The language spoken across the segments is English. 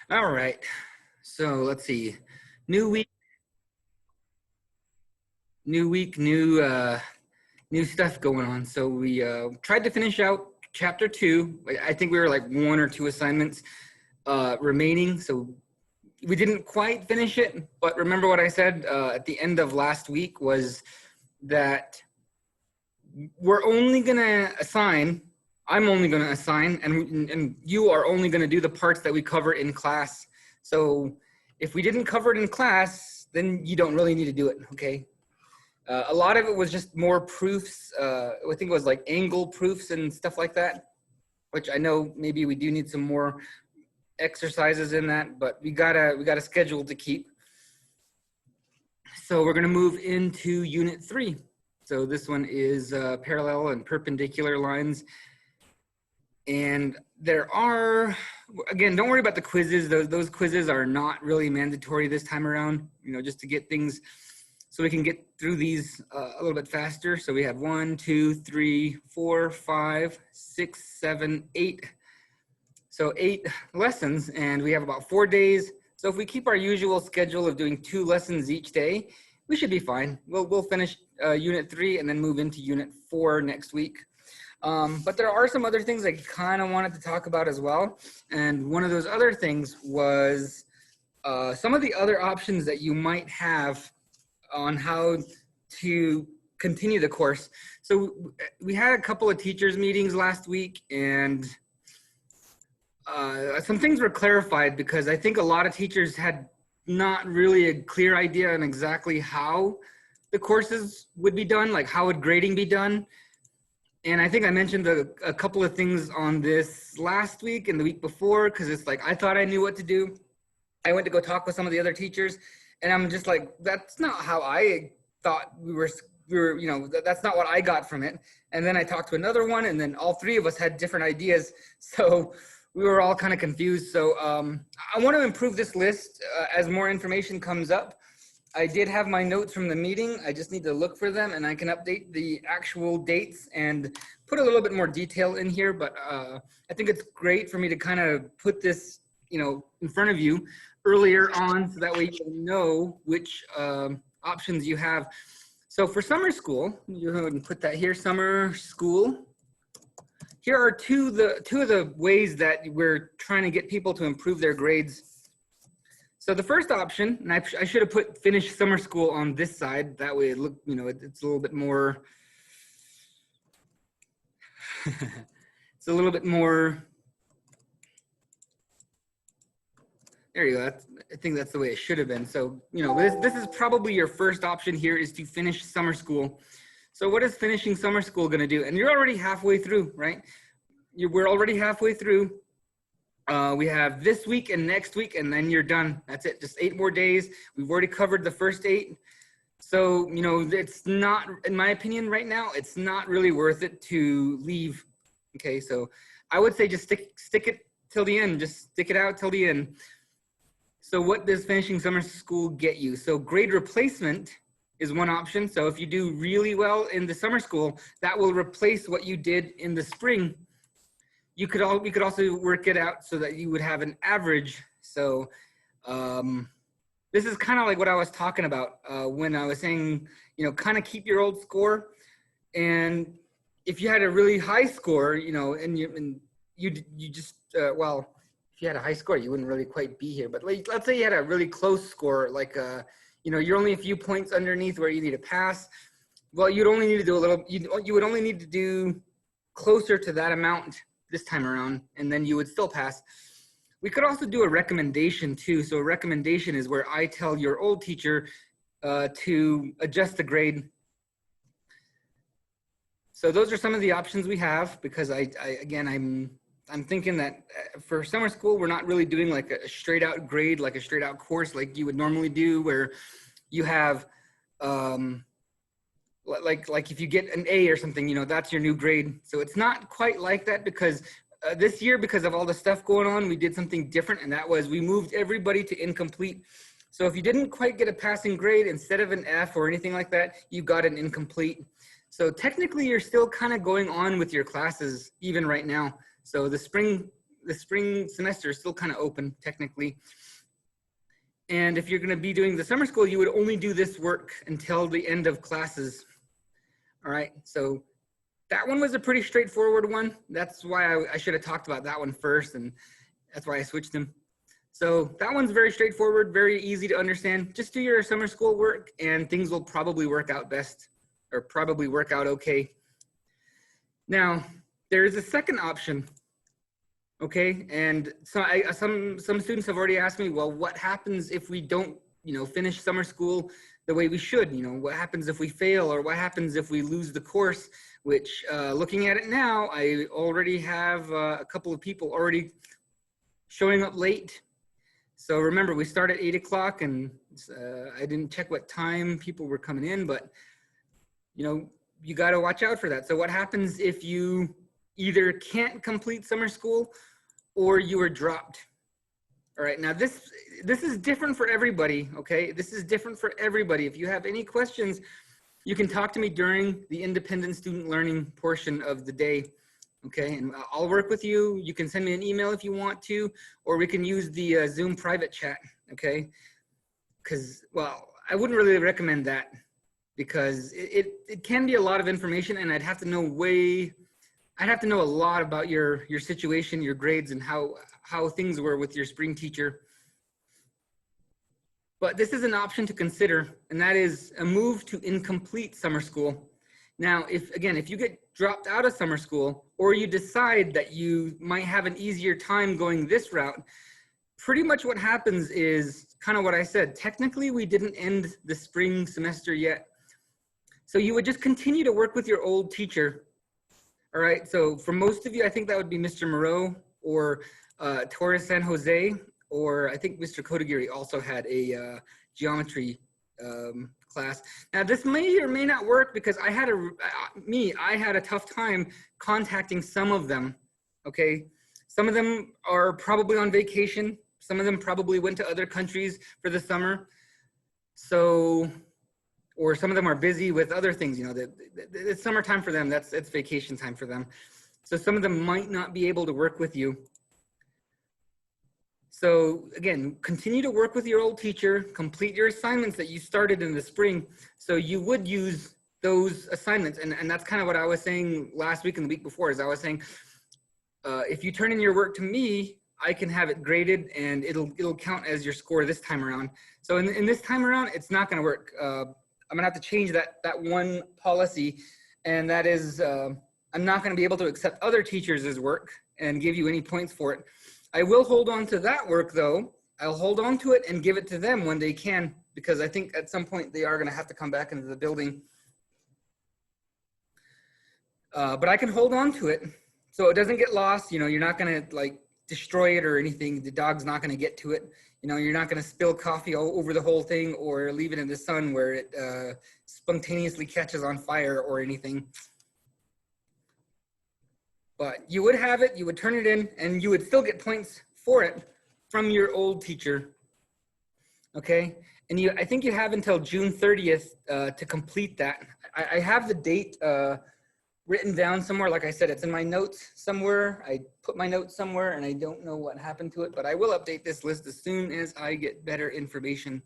All right. So let's see. New week, new stuff going on. So we tried to finish out chapter 2. I think we were like 1 or 2 assignments remaining. So we didn't quite finish it, but remember what I said at the end of last week was that we're only gonna assign, I'm only gonna assign, and you are only gonna do the parts that we cover in class. So if we didn't cover it in class, then you don't really need to do it, okay? A lot of it was just more proofs. I think it was like angle proofs and stuff like that, which I know maybe we do need some more exercises in that, but we got a schedule to keep. So we're gonna move into unit 3. So this one is parallel and perpendicular lines. And there are, again, don't worry about the quizzes. Those quizzes are not really mandatory this time around, you know, just to get things so we can get through these a little bit faster. So we have 1, 2, 3, 4, 5, 6, 7, 8. So 8 lessons, and we have about 4 days. So if we keep our usual schedule of doing 2 lessons each day, we should be fine. We'll finish unit 3 and then move into unit 4 next week. But there are some other things I kind of wanted to talk about as well. And one of those other things was some of the other options that you might have on how to continue the course. So we had a couple of teachers meetings last week, and some things were clarified because I think a lot of teachers had not really a clear idea on exactly how the courses would be done, like how would grading be done. And I think I mentioned a couple of things on this last week and the week before, because it's like I thought I knew what to do. I went to go talk with some of the other teachers, and I'm just like, that's not how I thought we were, you know, that's not what I got from it. And then I talked to another one, and then all 3 of us had different ideas. So we were all kind of confused. So I want to improve this list as more information comes up. I did have my notes from the meeting. I just need to look for them, and I can update the actual dates and put a little bit more detail in here. But I think it's great for me to kind of put this, you know, in front of you earlier on, so that way you know which options you have. So for summer school, you go ahead and put that here, summer school. Here are two of the ways that we're trying to get people to improve their grades. So the first option, and I should have put finish summer school on this side. That way it look, you know, it's a little bit more, it's a little bit more, there you go. I think that's the way it should have been. So, you know, this is probably your first option here, is to finish summer school. So what is finishing summer school going to do? And you're already halfway through, right? We're already halfway through. We have this week and next week, and then you're done. That's it, just 8 more days. We've already covered the first 8. So, you know, it's not, in my opinion right now, it's not really worth it to leave. Okay, so I would say just stick it till the end, just stick it out till the end. So what does finishing summer school get you? So grade replacement is one option. So if you do really well in the summer school, that will replace what you did in the spring. We could also work it out so that you would have an average. So this is kind of like what I was talking about when I was saying, you know, kind of keep your old score. And if you had a really high score, you know, and you just, well, if you had a high score, you wouldn't really quite be here. But like, let's say you had a really close score, like, you know, you're only a few points underneath where you need to pass. Well, you'd only need to do a little, you would only need to do closer to that amount this time around, and then you would still pass. We could also do a recommendation too. So a recommendation is where I tell your old teacher to adjust the grade. So those are some of the options we have, because I'm thinking that for summer school, we're not really doing like a straight out grade, like a straight out course like you would normally do, where you have like if you get an A or something, you know, that's your new grade. So it's not quite like that, because this year, because of all the stuff going on, we did something different, and that was we moved everybody to incomplete. So if you didn't quite get a passing grade, instead of an F or anything like that, you got an incomplete. So technically you're still kind of going on with your classes even right now. So the spring the spring semester is still kind of open technically. And if you're going to be doing the summer school, you would only do this work until the end of classes. All right, so that one was a pretty straightforward one. That's why I should have talked about that one first, and that's why I switched them. So that one's very straightforward, very easy to understand. Just do your summer school work and things will probably work out best, or probably work out okay. Now, there's a second option, okay? And so some students have already asked me, well, what happens if we don't, finish summer school the way we should? What happens if we fail, or what happens if we lose the course? Which, looking at it now, I already have a couple of people already showing up late. So remember, we start at 8 o'clock, and I didn't check what time people were coming in, but you got to watch out for that. So what happens if you either can't complete summer school or you were dropped? All right, now this is different for everybody, okay? This is different for everybody. If you have any questions, you can talk to me during the independent student learning portion of the day, okay? And I'll work with you. You can send me an email if you want to, or we can use the Zoom private chat, okay? Because, well, I wouldn't really recommend that, because it can be a lot of information, and I'd have to know a lot about your situation, your grades, and how things were with your spring teacher. But this is an option to consider, and that is a move to incomplete summer school. Now, if you get dropped out of summer school, or you decide that you might have an easier time going this route, pretty much what happens is kind of what I said. Technically, we didn't end the spring semester yet. So you would just continue to work with your old teacher. All right, so for most of you, I think that would be Mr. Moreau or Torres San Jose, or I think Mr. Kodagiri also had a geometry class. Now this may or may not work, because I had a tough time contacting some of them, okay? Some of them are probably on vacation. Some of them probably went to other countries for the summer. So, or some of them are busy with other things, it's summertime for them, it's vacation time for them. So some of them might not be able to work with you. So again, continue to work with your old teacher, complete your assignments that you started in the spring. So you would use those assignments. And that's kind of what I was saying last week and the week before, is I was saying, if you turn in your work to me, I can have it graded and it'll count as your score this time around. So in this time around, it's not gonna work. I'm gonna have to change that one policy, and that is, I'm not gonna be able to accept other teachers' work and give you any points for it. I will hold on to that work though. I'll hold on to it and give it to them when they can, because I think at some point they are gonna have to come back into the building. But I can hold on to it so it doesn't get lost. You're not gonna like destroy it or anything. The dog's not gonna get to it. You're not gonna spill coffee all over the whole thing, or leave it in the sun where it spontaneously catches on fire or anything. But you would have it, you would turn it in, and you would still get points for it from your old teacher, okay? And I think you have until June 30th to complete that. I have the date written down somewhere. Like I said, it's in my notes somewhere. I put my notes somewhere, and I don't know what happened to it, but I will update this list as soon as I get better information.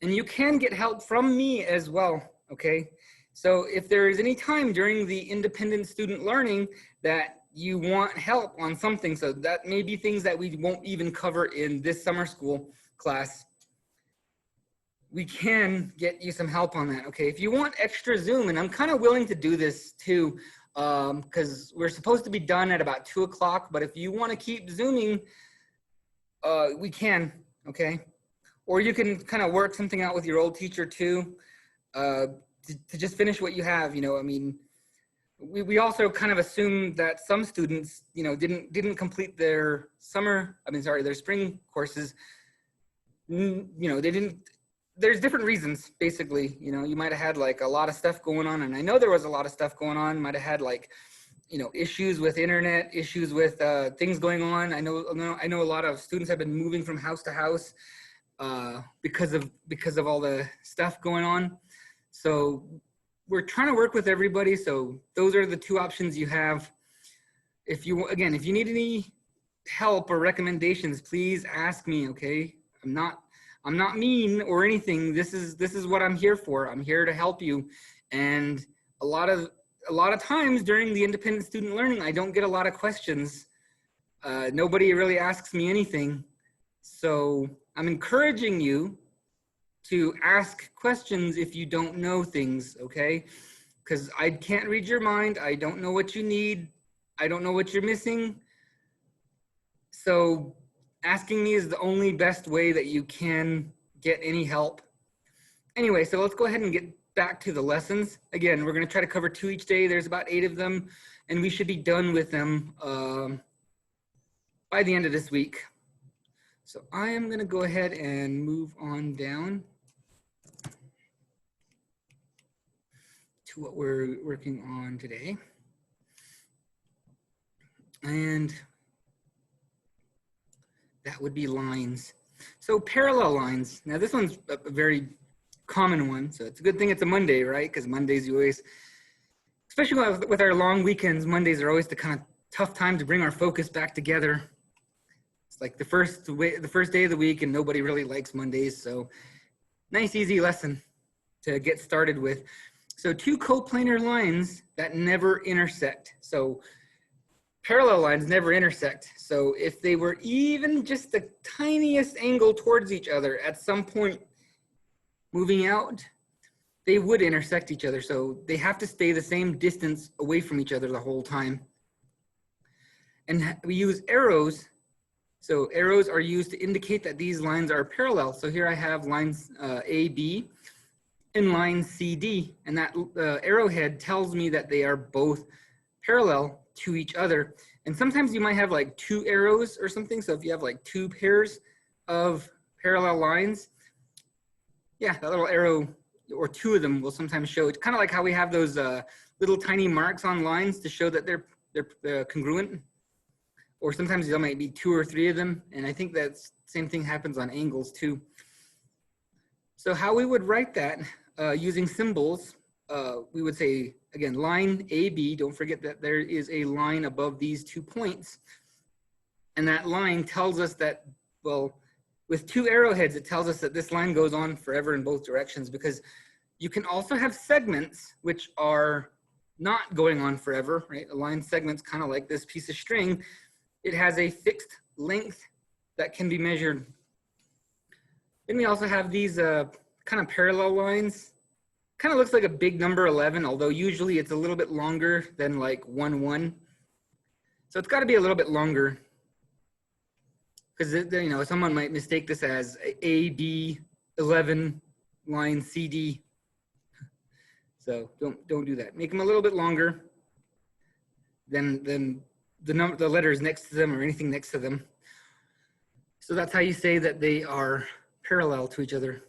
And you can get help from me as well, okay? So if there is any time during the independent student learning that you want help on something, so that may be things that we won't even cover in this summer school class, we can get you some help on that, okay? If you want extra Zoom, and I'm kind of willing to do this too, because we're supposed to be done at about 2 o'clock, but if you want to keep Zooming, we can, okay? Or you can kind of work something out with your old teacher too, to just finish what you have. I mean, we also kind of assume that some students, didn't complete their their spring courses. They didn't. There's different reasons, basically. You might have had like a lot of stuff going on, and I know there was a lot of stuff going on. Might have had like, issues with internet, issues with things going on. I know a lot of students have been moving from house to house because of all the stuff going on. So we're trying to work with everybody. So those are the two options you have. if you need any help or recommendations, please ask me, okay? I'm not mean or anything. This is what I'm here for. I'm here to help you. And a lot of times during the independent student learning, I don't get a lot of questions. Nobody really asks me anything. So I'm encouraging you to ask questions if you don't know things, okay? Because I can't read your mind. I don't know what you need. I don't know what you're missing. So asking me is the only best way that you can get any help. Anyway, so let's go ahead and get back to the lessons. Again, we're going to try to cover 2 each day. There's about 8 of them, and we should be done with them by the end of this week. So I am going to go ahead and move on down to what we're working on today. And that would be lines. So parallel lines. Now this one's a very common one. So it's a good thing it's a Monday, right? Because Mondays you always, especially with our long weekends, Mondays are always the kind of tough time to bring our focus back together. It's like the first day of the week and nobody really likes Mondays. So nice, easy lesson to get started with. So 2 coplanar lines that never intersect. So parallel lines never intersect. So if they were even just the tiniest angle towards each other at some point moving out, they would intersect each other. So they have to stay the same distance away from each other the whole time. And we use arrows. So arrows are used to indicate that these lines are parallel. So here I have lines AB and line CD, and that arrowhead tells me that they are both parallel to each other. And sometimes you might have like 2 arrows or something. So if you have like 2 pairs of parallel lines, yeah, that little arrow or 2 of them will sometimes show. It's kind of like how we have those little tiny marks on lines to show that they're congruent. Or sometimes there might be 2 or 3 of them. And I think that same thing happens on angles too. So how we would write that using symbols, we would say, again, line AB, don't forget that there is a line above these 2 points. And that line tells us that, well, with 2 arrowheads, it tells us that this line goes on forever in both directions, because you can also have segments which are not going on forever, right? A line segment's kind of like this piece of string. It has a fixed length that can be measured. Then we also have these kind of parallel lines. Kind of looks like a big number 11, although usually it's a little bit longer than like 1, 1. So it's got to be a little bit longer, because you know, someone might mistake this as AB 11 line CD. So don't do that. Make them a little bit longer than the letters next to them or anything next to them. So that's how you say that they are parallel to each other.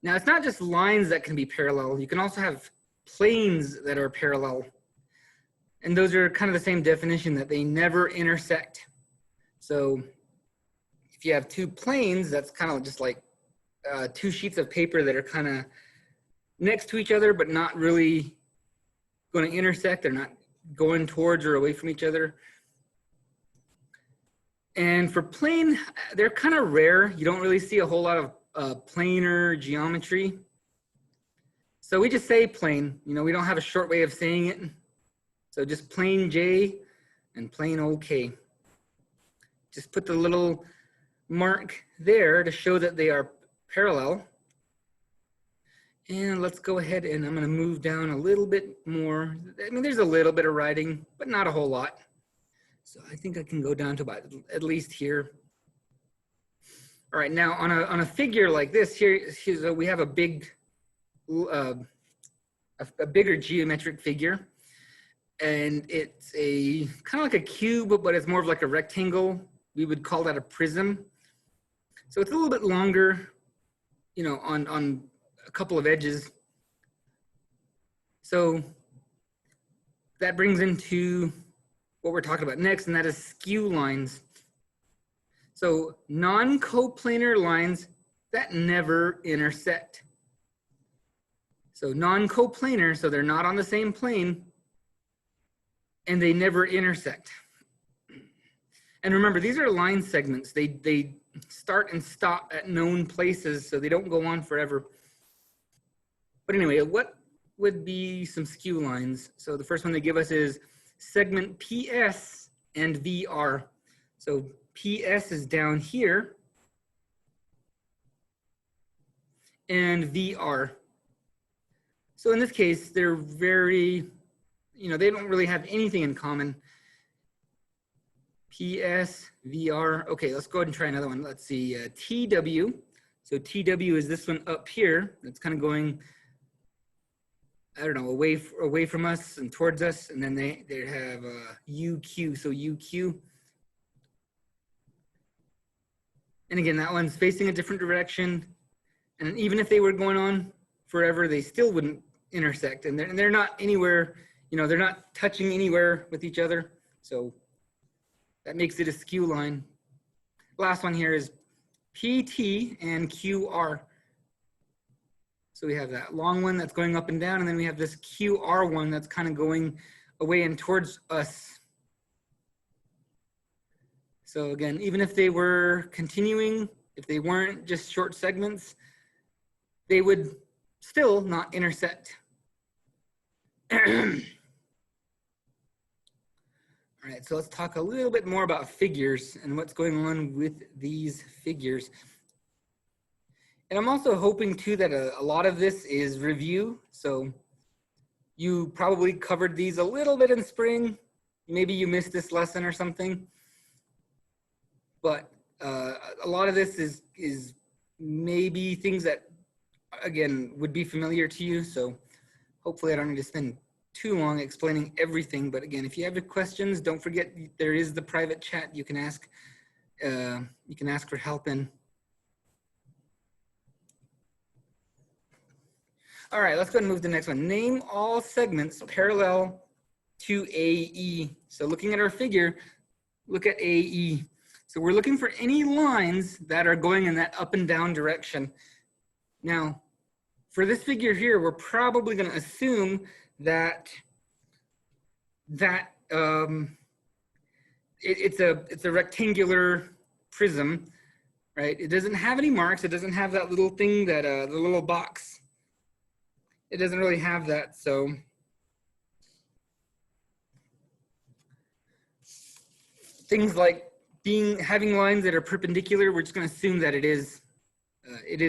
Now, it's not just lines that can be parallel. You can also have planes that are parallel. And those are kind of the same definition, that they never intersect. So if you have 2 planes, that's kind of just like 2 sheets of paper that are kind of next to each other, but not really going to intersect. They're not going towards or away from each other. And for plane, they're kind of rare. You don't really see a whole lot of planar geometry. So we just say plane. You know, we don't have a short way of saying it. So just plain J and plain OK. Just put the little mark there to show that they are parallel. And let's go ahead, and I'm going to move down a little bit more. I mean, there's a little bit of writing, but not a whole lot. So I think I can go down to about at least here. All right, now on a figure like this, here so we have a bigger geometric figure, and it's a kind of like a cube, but it's more of like a rectangle. We would call that a prism. So it's a little bit longer, you know, on a couple of edges. So that brings into what we're talking about next, and that is skew lines. So non-coplanar lines that never intersect. So non-coplanar, so they're not on the same plane, and they never intersect. And remember, these are line segments. They start and stop at known places, so they don't go on forever. But anyway, what would be some skew lines? So the first one they give us is segment PS and VR. So PS is down here, and VR. So in this case, they're very, they don't really have anything in common. PS, VR. Okay, let's go ahead and try another one. Let's see, TW. So TW is this one up here. That's kind of going, I don't know, away from us and towards us. And then they have UQ, so UQ. And again, that one's facing a different direction. And even if they were going on forever, they still wouldn't intersect. And they're not anywhere, they're not touching anywhere with each other. So that makes it a skew line. Last one here is PT and QR. So we have that long one that's going up and down, and then we have this QR one that's kind of going away and towards us. So again, even if they were continuing, if they weren't just short segments, they would still not intersect. All right, so let's talk a little bit more about figures and what's going on with these figures. And I'm also hoping too that a lot of this is review. So you probably covered these a little bit in spring. Maybe you missed this lesson or something. But a lot of this is maybe things that, again, would be familiar to you. So hopefully I don't need to spend too long explaining everything. But again, if you have questions, don't forget there is the private chat. You can ask for help in. All right, let's go ahead and move to the next one. Name all segments parallel to AE. So looking at our figure, look at AE. So we're looking for any lines that are going in that up and down direction. Now, for this figure here, we're probably going to assume that it's a rectangular prism, right? It doesn't have any marks. It doesn't have that little thing that the little box. It doesn't really have that. So things like having lines that are perpendicular, we're just going to assume that it is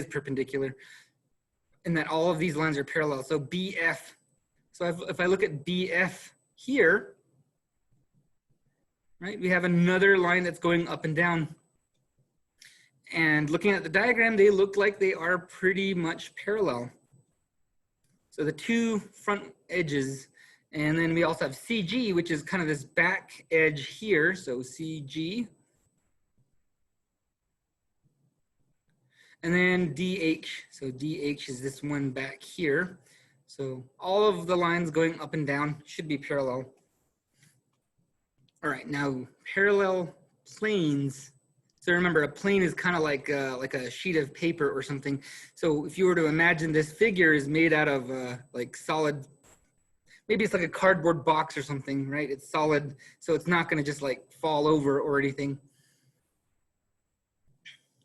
perpendicular, and that all of these lines are parallel. So BF. So if I look at BF here, right, we have another line that's going up and down. And looking at the diagram, they look like they are pretty much parallel. So the two front edges, and then we also have CG, which is kind of this back edge here. So CG. And then DH. So DH is this one back here. So all of the lines going up and down should be parallel. All right, now parallel planes. So remember, a plane is kind of like a sheet of paper or something. So if you were to imagine this figure is made out of like solid, maybe it's like a cardboard box or something, right? It's solid, so it's not going to just like fall over or anything.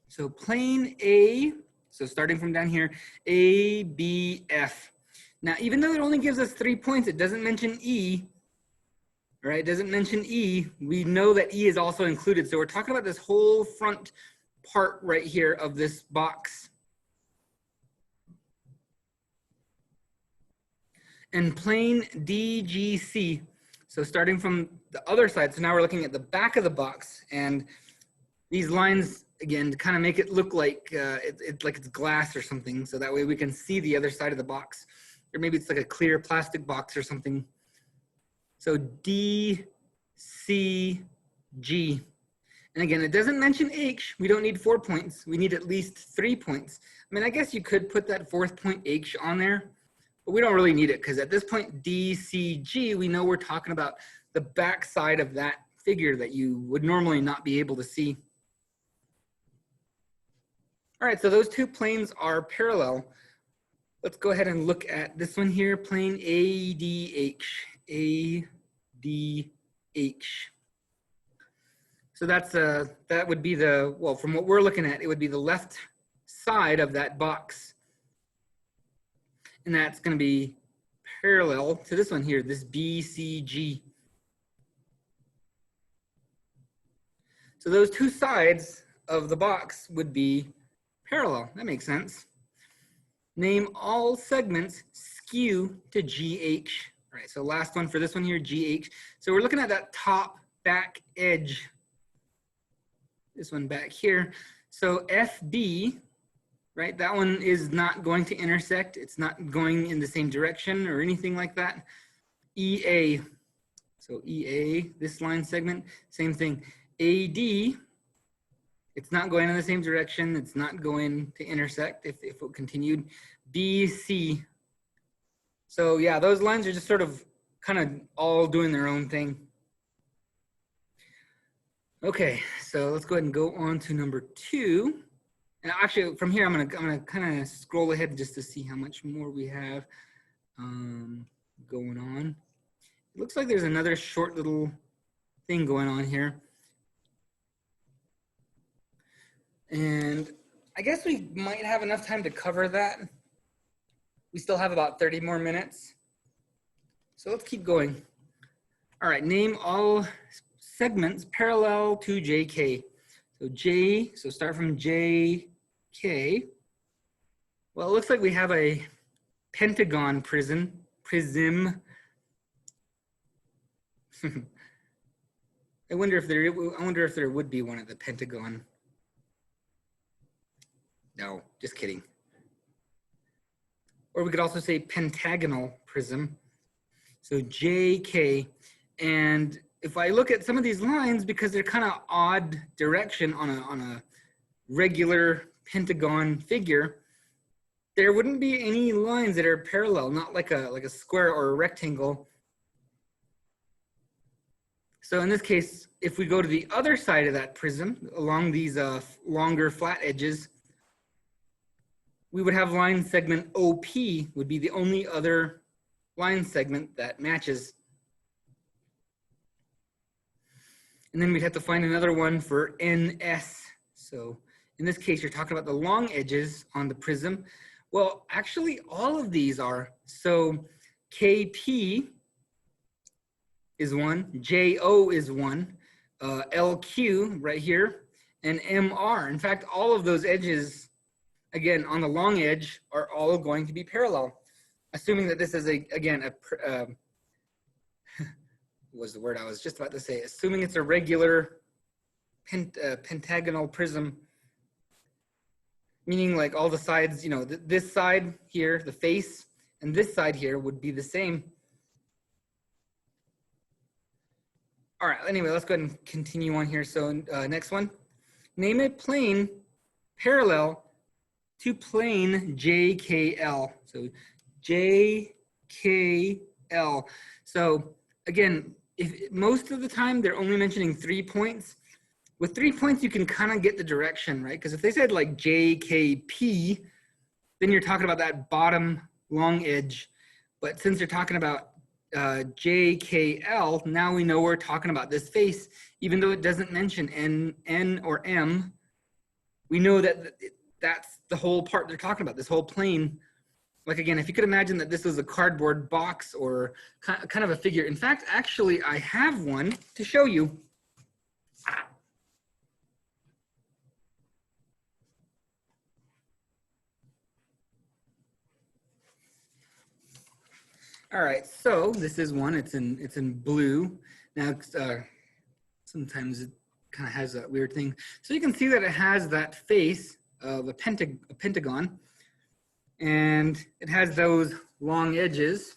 So plane A, so starting from down here, A, B, F. Now, even though it only gives us 3 points, it doesn't mention E, right? It doesn't mention E. We know that E is also included. So we're talking about this whole front part right here of this box. And plane DGC. So starting from the other side, so now we're looking at the back of the box, and these lines, again, to kind of make it look like it's glass or something, so that way we can see the other side of the box. Or maybe it's like a clear plastic box or something. So D, C, G. And again, it doesn't mention H. We don't need 4 points. We need at least 3 points. I mean, I guess you could put that 4th point H on there, but we don't really need it because at this point, D, C, G, we know we're talking about the back side of that figure that you would normally not be able to see. All right, so those two planes are parallel. Let's go ahead and look at this one here, plane ADH. ADH. BH. So that's that would be the, well, from what we're looking at, it would be the left side of that box. And that's going to be parallel to this one here, this BCG. So those two sides of the box would be parallel. That makes sense. Name all segments skew to GH. All right, so last one for this one here, GH. So we're looking at that top back edge. This one back here. So FB, right, that one is not going to intersect. It's not going in the same direction or anything like that. EA, so EA, this line segment, same thing. AD, it's not going in the same direction. It's not going to intersect if it continued. BC. So yeah, those lines are just sort of kind of all doing their own thing. Okay, so let's go ahead and go on to number 2. And actually from here, I'm gonna kind of scroll ahead just to see how much more we have going on. It looks like there's another short little thing going on here. And I guess we might have enough time to cover that. We still have about 30 more minutes. So let's keep going. All right, name all segments parallel to JK. So J, so start from JK. Well, it looks like we have a pentagon prism. I wonder if there would be one at the Pentagon. No, just kidding. Or we could also say pentagonal prism. So JK. And if I look at some of these lines, because they're kind of odd direction on a regular pentagon figure, there wouldn't be any lines that are parallel, not like a square or a rectangle. So in this case, if we go to the other side of that prism, along these longer flat edges, we would have line segment OP would be the only other line segment that matches. And then we'd have to find another one for NS. So in this case, you're talking about the long edges on the prism. Well, actually all of these are. So KP is one, JO is one, LQ right here, and MR. In fact, all of those edges, again, on the long edge, are all going to be parallel, assuming that this is what was the word I was just about to say, assuming it's a regular pentagonal prism, meaning like all the sides, you know, this side here, the face, and this side here would be the same. All right, anyway, let's go ahead and continue on here. So next one, name a plane parallel to plane JKL. So JKL. So again, if most of the time they're only mentioning 3 points. With 3 points, you can kind of get the direction, right? Because if they said like JKP, then you're talking about that bottom long edge. But since they're talking about JKL, now we know we're talking about this face, even though it doesn't mention N or M. We know that that's the whole part they're talking about, this whole plane. Like again, if you could imagine that this was a cardboard box or kind of a figure. In fact, actually, I have one to show you. All right, so this is one. It's in blue. Now, sometimes it kind of has that weird thing. So you can see that it has that face of a pentagon, and it has those long edges.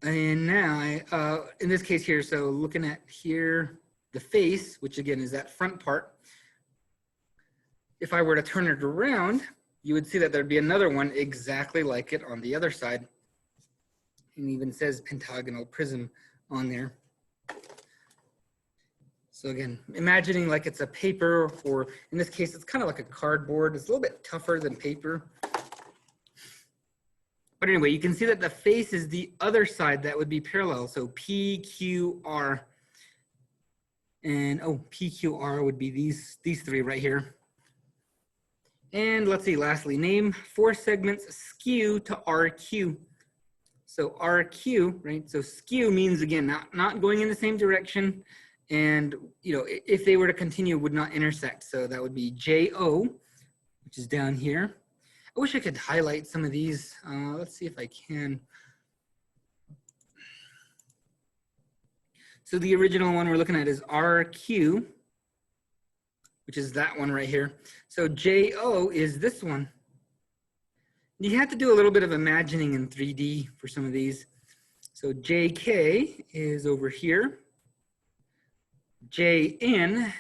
And now, in this case here, so looking at here, the face, which again is that front part, if I were to turn it around, you would see that there'd be another one exactly like it on the other side. And even says pentagonal prism on there. So again, imagining like it's a paper, or in this case, it's kind of like a cardboard. It's a little bit tougher than paper. But anyway, you can see that the face is the other side that would be parallel. So PQR. And oh, PQR would be these three right here. And let's see, lastly, name 4 segments skew to RQ. So RQ, right? So skew means, again, not going in the same direction. And, you know, if they were to continue, would not intersect. So that would be JO, which is down here. I wish I could highlight some of these. Let's see if I can. So the original one we're looking at is RQ, which is that one right here. So JO is this one. You have to do a little bit of imagining in 3D for some of these. So JK is over here. JN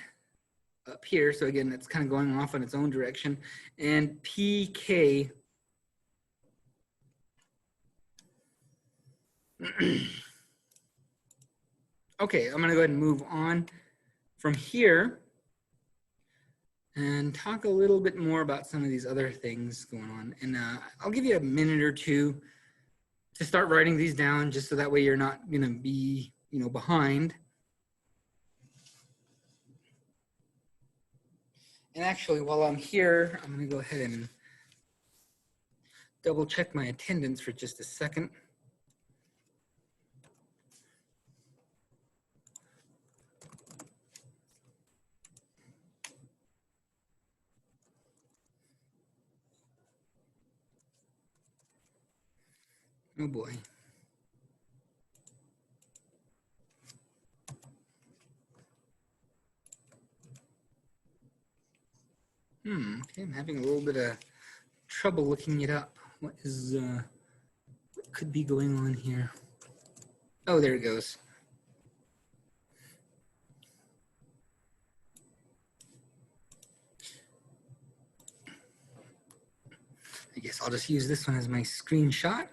up here. So again, that's kind of going off in its own direction. And PK. Okay, I'm going to go ahead and move on from here and talk a little bit more about some of these other things going on. And I'll give you a minute or two to start writing these down, just so that way you're not going to be, you know, behind. And actually, while I'm here, I'm going to go ahead and double check my attendance for just a second. Oh boy. Okay, I'm having a little bit of trouble looking it up. What could be going on here? Oh, there it goes. I guess I'll just use this one as my screenshot.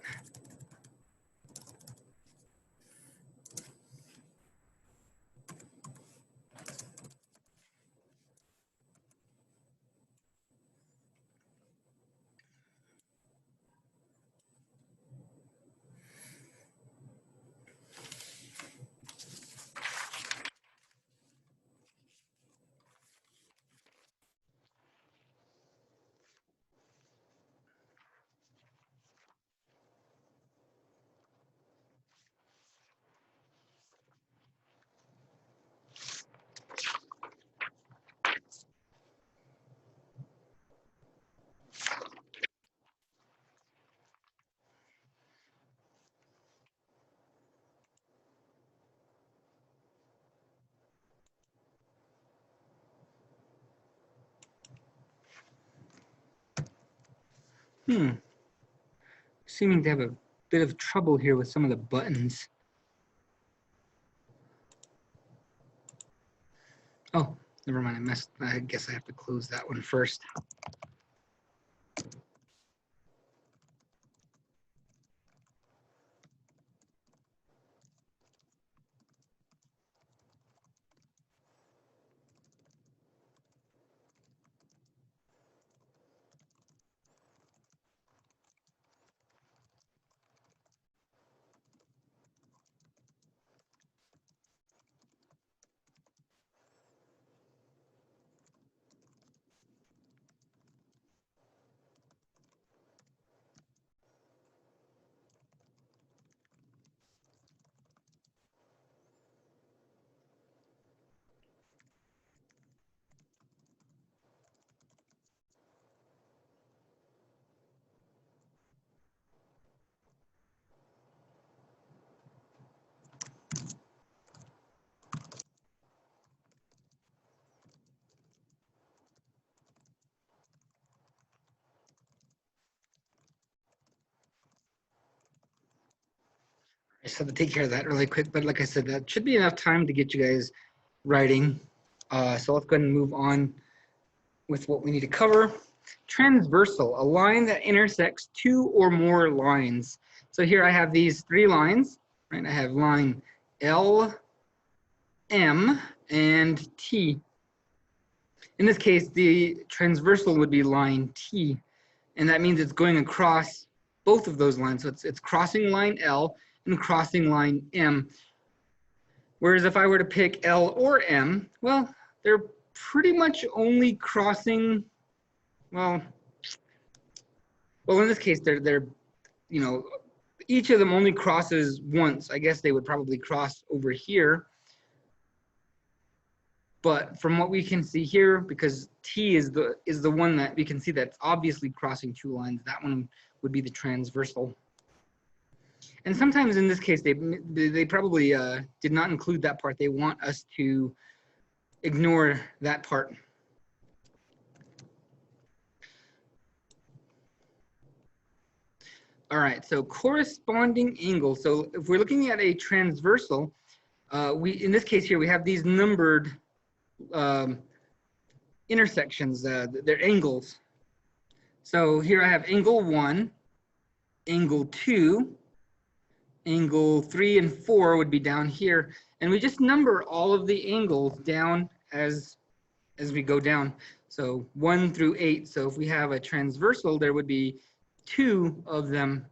Seeming to have a bit of trouble here with some of the buttons. Oh, never mind, I guess I have to close that one first. I just have to take care of that really quick, but like I said, that should be enough time to get you guys writing. So let's go ahead and move on with what we need to cover. Transversal, a line that intersects 2 or more lines. So here I have these 3 lines, right? I have line L, M, and T. In this case, the transversal would be line T, and that means it's going across both of those lines. So it's crossing line L and crossing line M. Whereas if I were to pick L or M, well, they're pretty much only crossing, well, in this case, they're, you know, each of them only crosses once. I guess they would probably cross over here. But from what we can see here, because T is the one that we can see that's obviously crossing two lines, that one would be the transversal. And sometimes in this case, they probably did not include that part. They want us to ignore that part. All right, so corresponding angle. So if we're looking at a transversal, in this case here, we have these numbered intersections, they're angles. So here I have angle 1, angle 2, angle 3 and 4 would be down here. And we just number all of the angles down as we go down. So 1 through 8. So if we have a transversal, there would be 2 of them.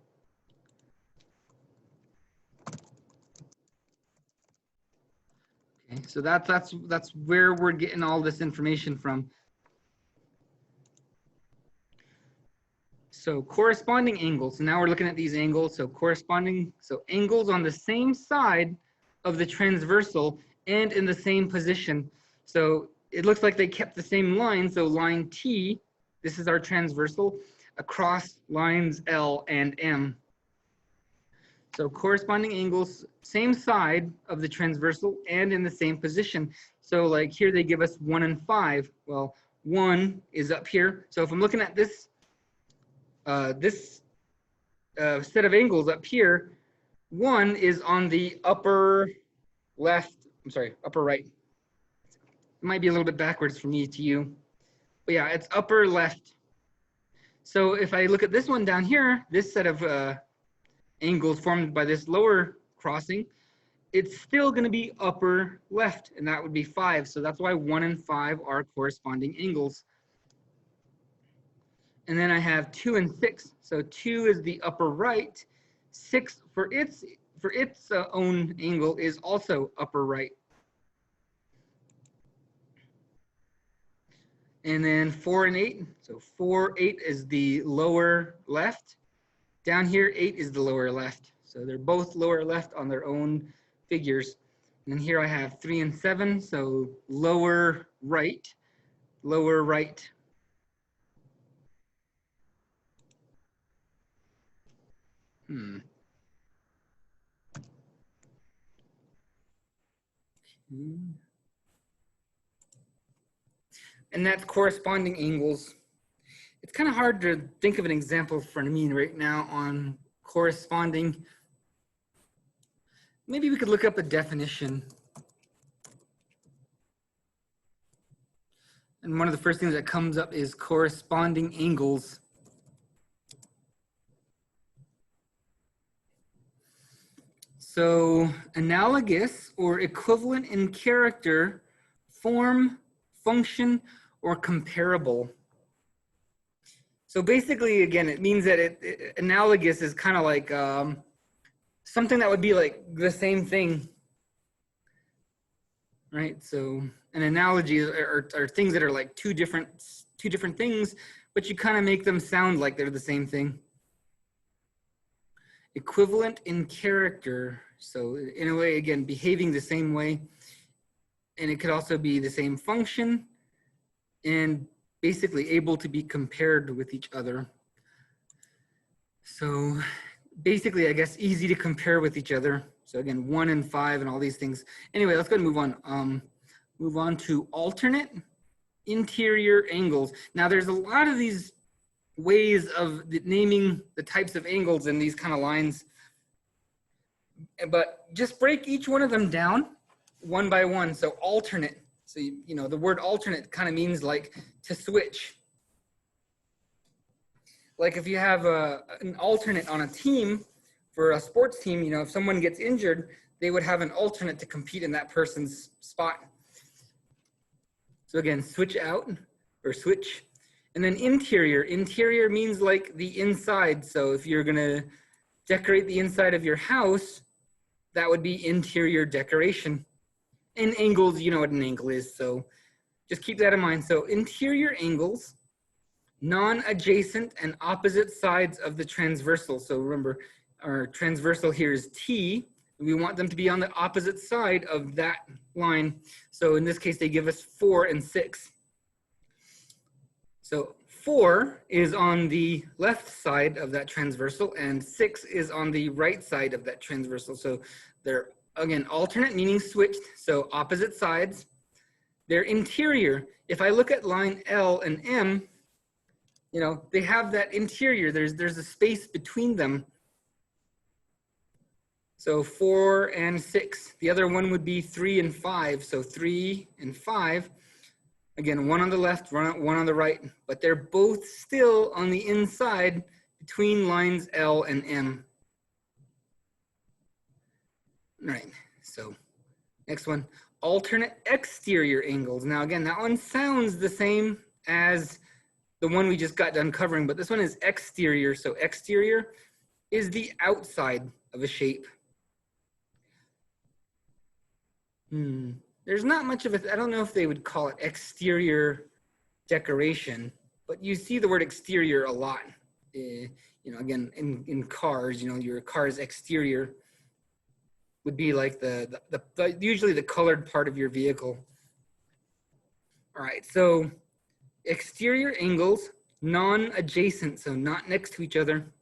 Okay, so that's where we're getting all this information from. So corresponding angles. So now we're looking at these angles. So angles on the same side of the transversal and in the same position. So it looks like they kept the same line. So line T, this is our transversal, across lines L and M. So corresponding angles, same side of the transversal and in the same position. So like here they give us 1 and 5. Well, 1 is up here. So if I'm looking at this set of angles up here, 1 is on the upper left, upper right. It might be a little bit backwards from me to you, but yeah, it's upper left. So if I look at this one down here, this set of angles formed by this lower crossing, it's still going to be upper left, and that would be 5. So that's why 1 and 5 are corresponding angles. And then I have 2 and 6. So 2 is the upper right. 6 for its own angle is also upper right. And then 4 and 8. So 4, 8 is the lower left. Down here, 8 is the lower left. So they're both lower left on their own figures. And then here I have 3 and 7. So lower right, lower right. And that's corresponding angles. It's kind of hard to think of an example for me right now on corresponding. Maybe we could look up a definition. And one of the first things that comes up is corresponding angles. So analogous or equivalent in character, form, function, or comparable. So basically, again, it means that analogous is kind of like something that would be like the same thing, right? So an analogy are things that are like two different things, but you kind of make them sound like they're the same thing. Equivalent in character, so in a way, again, behaving the same way, and it could also be the same function and basically able to be compared with each other. So basically, I guess, easy to compare with each other. So again, 1 and 5 and all these things. Anyway, let's go ahead and move on. Move on to alternate interior angles. Now there's a lot of these ways of naming the types of angles in these kind of lines, but just break each one of them down one by one. So alternate, so you know the word alternate kind of means like to switch. Like if you have an alternate on a team, for a sports team, you know, if someone gets injured, they would have an alternate to compete in that person's spot. So again, switch out or switch. And then interior. Interior means like the inside. So if you're gonna decorate the inside of your house, that would be interior decoration. And angles, you know what an angle is, so just keep that in mind. So interior angles, non-adjacent and opposite sides of the transversal. So remember, our transversal here is T. We want them to be on the opposite side of that line. So in this case, they give us 4 and 6. So 4 is on the left side of that transversal and 6 is on the right side of that transversal. So they're, again, alternate, meaning switched, so opposite sides. They're interior. If I look at line L and M, you know, they have that interior. There's a space between them. So 4 and 6. The other one would be 3 and 5. So 3 and 5. Again, one on the left, one on the right, but they're both still on the inside between lines L and M. All right, so next one, alternate exterior angles. Now again, that one sounds the same as the one we just got done covering, but this one is exterior. So exterior is the outside of a shape. There's not much of it. I don't know if they would call it exterior decoration, but you see the word exterior a lot. You know, again, in cars, you know, your car's exterior would be like usually the colored part of your vehicle. All right, so exterior angles, non-adjacent, so not next to each other,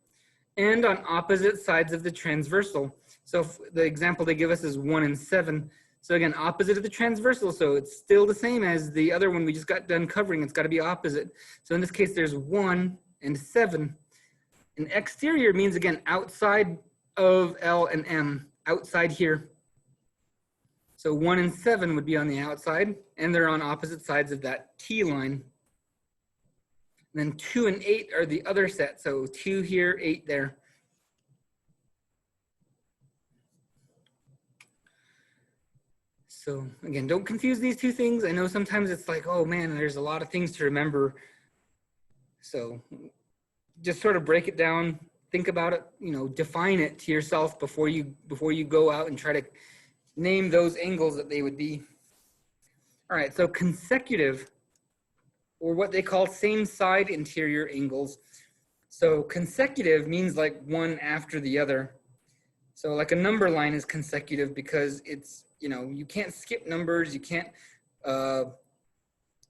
and on opposite sides of the transversal. So the example they give us is 1 and 7. So again, opposite of the transversal, so it's still the same as the other one we just got done covering. It's got to be opposite. So in this case, there's 1 and 7. And exterior means, again, outside of L and M, outside here. So 1 and 7 would be on the outside, and they're on opposite sides of that T line. And then 2 and 8 are the other set. So 2 here, 8 there. So again, don't confuse these two things. I know sometimes it's like, oh man, there's a lot of things to remember. So just sort of break it down, think about it, you know, define it to yourself before you go out and try to name those angles that they would be. All right, so consecutive, or what they call same side interior angles. So consecutive means like one after the other. So like a number line is consecutive because it's, you know, you can't skip numbers, you can't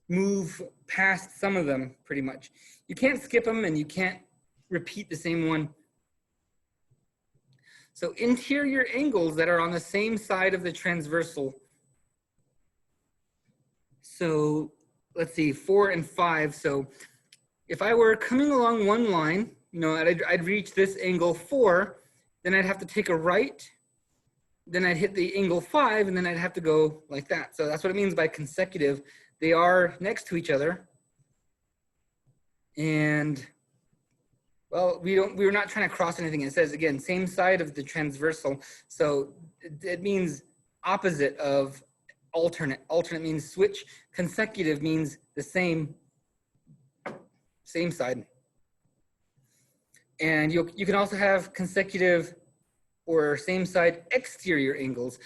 move past some of them pretty much. You can't skip them and you can't repeat the same one. So interior angles that are on the same side of the transversal. So let's see, 4 and 5. So if I were coming along one line, you know, I'd reach this angle 4, then I'd have to take a right, then I'd hit the angle 5, and then I'd have to go like that. So that's what it means by consecutive. They are next to each other. And well, we're not trying to cross anything. It says, again, same side of the transversal. So it means opposite of alternate. Alternate means switch. Consecutive means the same side. And you can also have consecutive or same side exterior angles.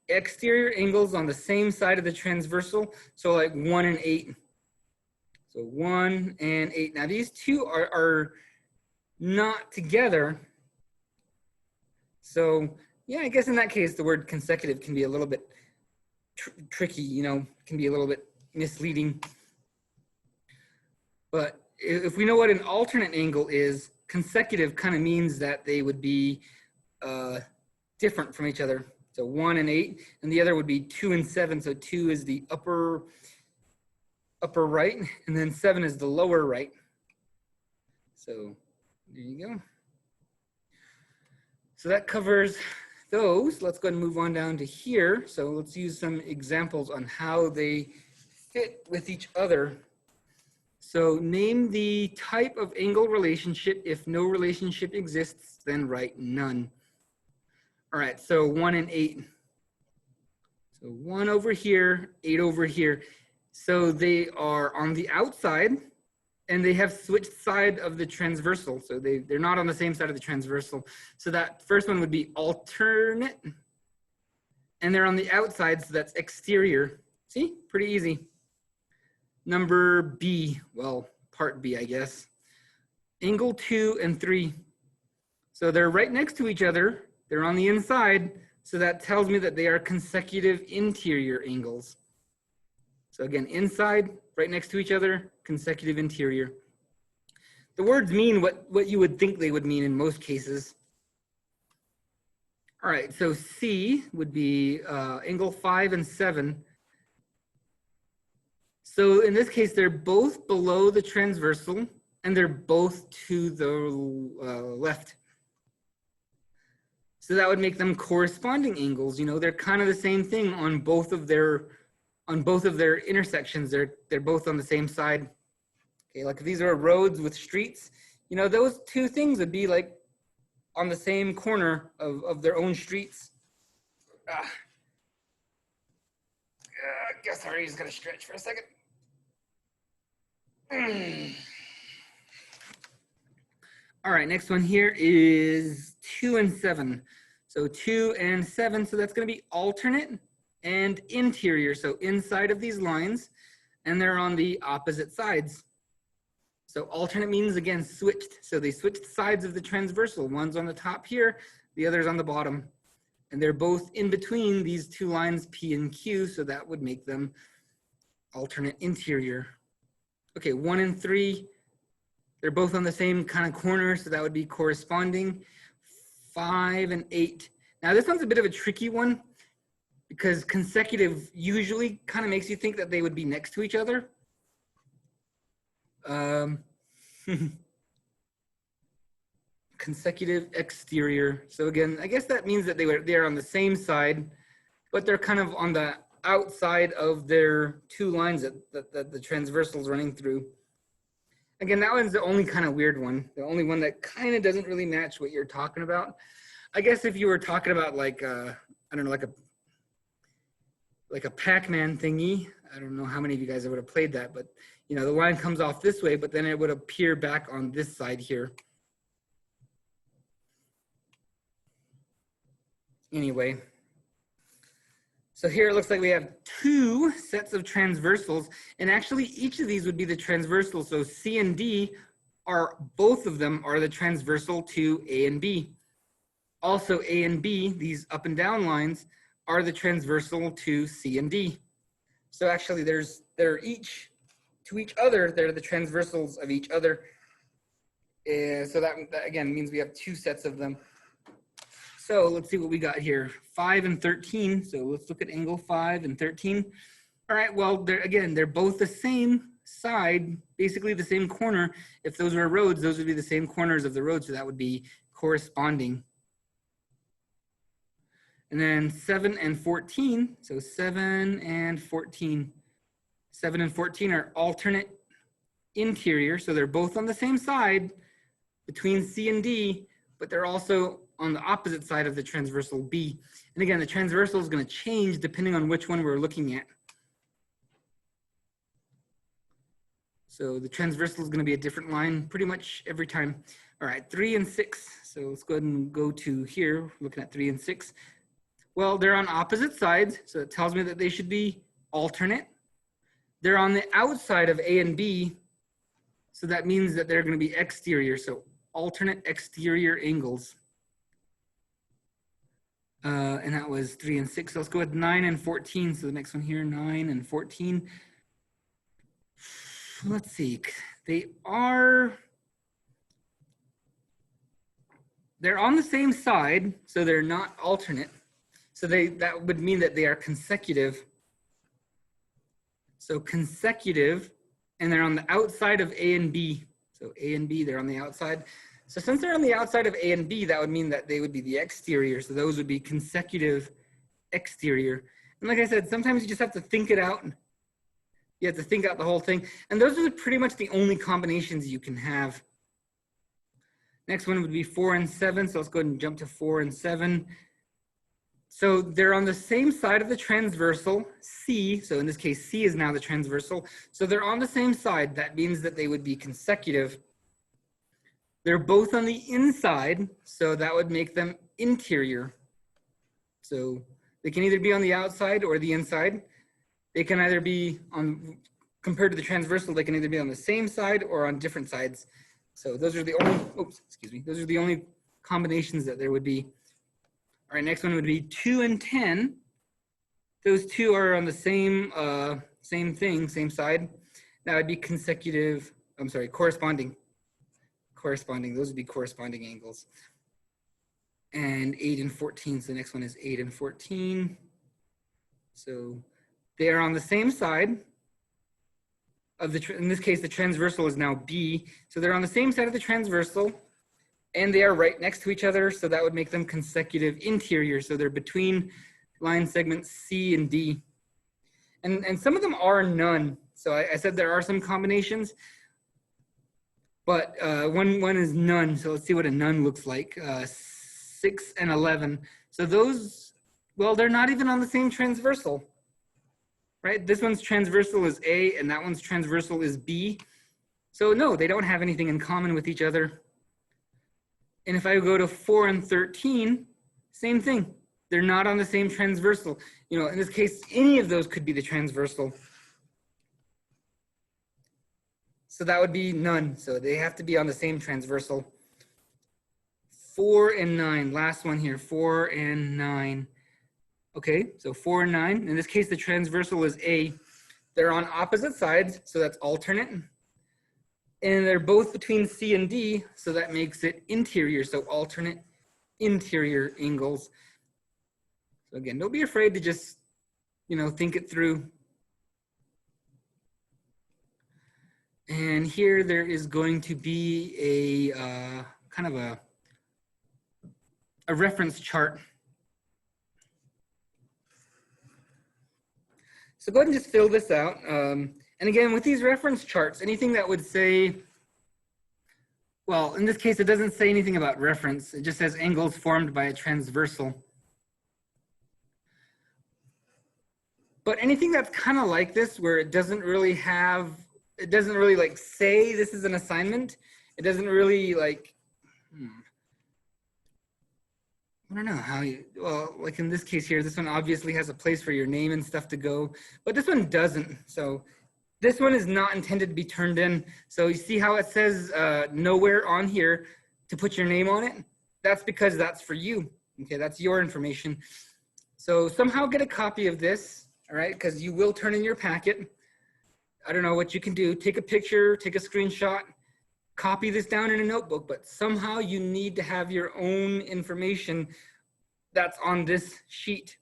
Exterior angles on the same side of the transversal. So like 1 and 8. So 1 and 8. Now these two are not together. So yeah, I guess in that case, the word consecutive can be a little bit tricky, you know, can be a little bit misleading. But if we know what an alternate angle is, consecutive kind of means that they would be different from each other. So 1 and 8, and the other would be 2 and 7. So 2 is the upper right, and then 7 is the lower right. So there you go. So that covers those. Let's go ahead and move on down to here. So let's use some examples on how they fit with each other. So name the type of angle relationship. If no relationship exists, then write none. All right, so 1 and 8. So 1 over here, 8 over here. So they are on the outside and they have switched side of the transversal. So they're not on the same side of the transversal. So that first one would be alternate. And they're on the outside, so that's exterior. See, pretty easy. Number B, well, part B, I guess. Angle 2 and 3. So they're right next to each other. They're on the inside. So that tells me that they are consecutive interior angles. So again, inside, right next to each other, consecutive interior. The words mean what you would think they would mean in most cases. All right, so C would be angle 5 and 7. So in this case, they're both below the transversal and they're both to the left. So that would make them corresponding angles. You know, they're kind of the same thing on both of their intersections. They're both on the same side. Okay, like if these are roads with streets, you know, those two things would be like on the same corner of their own streets. I guess our is gonna stretch for a second. All right, next one here is 2 and 7. So 2 and 7, so that's gonna be alternate and interior, so inside of these lines, and they're on the opposite sides. So alternate means, again, switched. So they switched sides of the transversal. One's on the top here, the other's on the bottom. And they're both in between these two lines, P and Q, so that would make them alternate interior. Okay, 1 and 3, they're both on the same kind of corner, so that would be corresponding. 5 and 8. Now this one's a bit of a tricky one because consecutive usually kind of makes you think that they would be next to each other. Consecutive exterior. So again, I guess that means that they're on the same side, but they're kind of on the outside of their two lines that the transversal's running through. Again, that one's the only kind of weird one. The only one that kind of doesn't really match what you're talking about. I guess if you were talking about like I don't know, like a Pac-Man thingy. I don't know how many of you guys would have played that, but you know, the line comes off this way, but then it would appear back on this side here. Anyway, so here it looks like we have two sets of transversals, and actually each of these would be the transversal. So C and D are, both of them are the transversal to A and B. Also A and B, these up and down lines, are the transversal to C and D. So actually they're each to each other, they're the transversals of each other. So that again means we have two sets of them. So let's see what we got here, 5 and 13. So let's look at angle 5 and 13. All right, well, they're both the same side, basically the same corner. If those were roads, those would be the same corners of the road, so that would be corresponding. And then 7 and 14, so 7 and 14. 7 and 14 are alternate interior, so they're both on the same side between C and D, but they're also on the opposite side of the transversal B. And again, the transversal is going to change depending on which one we're looking at. So the transversal is going to be a different line pretty much every time. All right, 3 and 6. So let's go ahead and go to here, looking at 3 and 6. Well, they're on opposite sides, so it tells me that they should be alternate. They're on the outside of A and B, so that means that they're going to be exterior, so alternate exterior angles. And that was 3 and 6. So let's go with 9 and 14. So the next one here, 9 and 14. Let's see. They're on the same side, so they're not alternate. So that would mean that they are consecutive. So consecutive, and they're on the outside of A and B. So A and B, they're on the outside. So since they're on the outside of A and B, that would mean that they would be the exterior. So those would be consecutive exterior. And like I said, sometimes you just have to think it out. You have to think out the whole thing. And those are pretty much the only combinations you can have. Next one would be 4 and 7. So let's go ahead and jump to 4 and 7. So they're on the same side of the transversal, C. So in this case, C is now the transversal. So they're on the same side. That means that they would be consecutive. They're both on the inside, so that would make them interior. So they can either be on the outside or the inside. They can either be on, compared to the transversal, they can either be on the same side or on different sides. So those are the only, oops, excuse me, those are the only combinations that there would be. All right, next one would be 2 and 10. Those two are on the same thing, same side. That would be consecutive, I'm sorry, corresponding. Those would be corresponding angles. And 8 and 14, so the next one is 8 and 14. So they are on the same side of the, in this case, the transversal is now B. So they're on the same side of the transversal and they are right next to each other. So that would make them consecutive interior. So they're between line segments C and D. And some of them are none. So I said there are some combinations, but one is none. So let's see what a none looks like. 6 and 11. So those, well, they're not even on the same transversal, right? This one's transversal is A and that one's transversal is B. So no, they don't have anything in common with each other. And if I go to 4 and 13, same thing. They're not on the same transversal. You know, in this case, any of those could be the transversal. So that would be none. So they have to be on the same transversal. 4 and 9, last one here, 4 and 9. Okay, so 4 and 9. In this case, the transversal is A. They're on opposite sides, so that's alternate. And they're both between C and D, so that makes it interior, so alternate interior angles. So again, don't be afraid to just, you know, think it through. And here there is going to be a kind of a reference chart. So go ahead and just fill this out. And again, with these reference charts, anything that would say, well, in this case, it doesn't say anything about reference. It just says angles formed by a transversal. But anything that's kind of like this, where it doesn't really have, it doesn't really like say this is an assignment. It doesn't really like, I don't know how you, well, like in this case here, this one obviously has a place for your name and stuff to go, but this one doesn't. So this one is not intended to be turned in. So you see how it says nowhere on here to put your name on it? That's because that's for you. Okay, that's your information. So somehow get a copy of this, all right? Because you will turn in your packet. I don't know what you can do. Take a picture, take a screenshot, copy this down in a notebook, but somehow you need to have your own information that's on this sheet.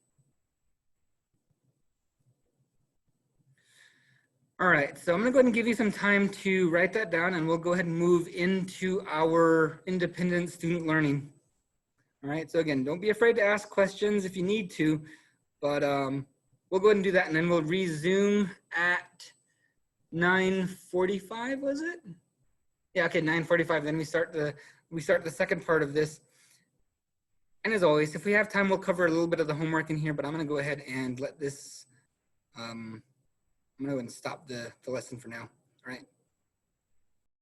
All right, so I'm gonna go ahead and give you some time to write that down and we'll go ahead and move into our independent student learning. All right, so again, don't be afraid to ask questions if you need to, but we'll go ahead and do that and then we'll resume at 9:45, was it? Yeah, okay, 9:45, then we start the second part of this. And as always, if we have time, we'll cover a little bit of the homework in here, but I'm gonna go ahead and let this, I'm gonna go ahead and stop the lesson for now, all right?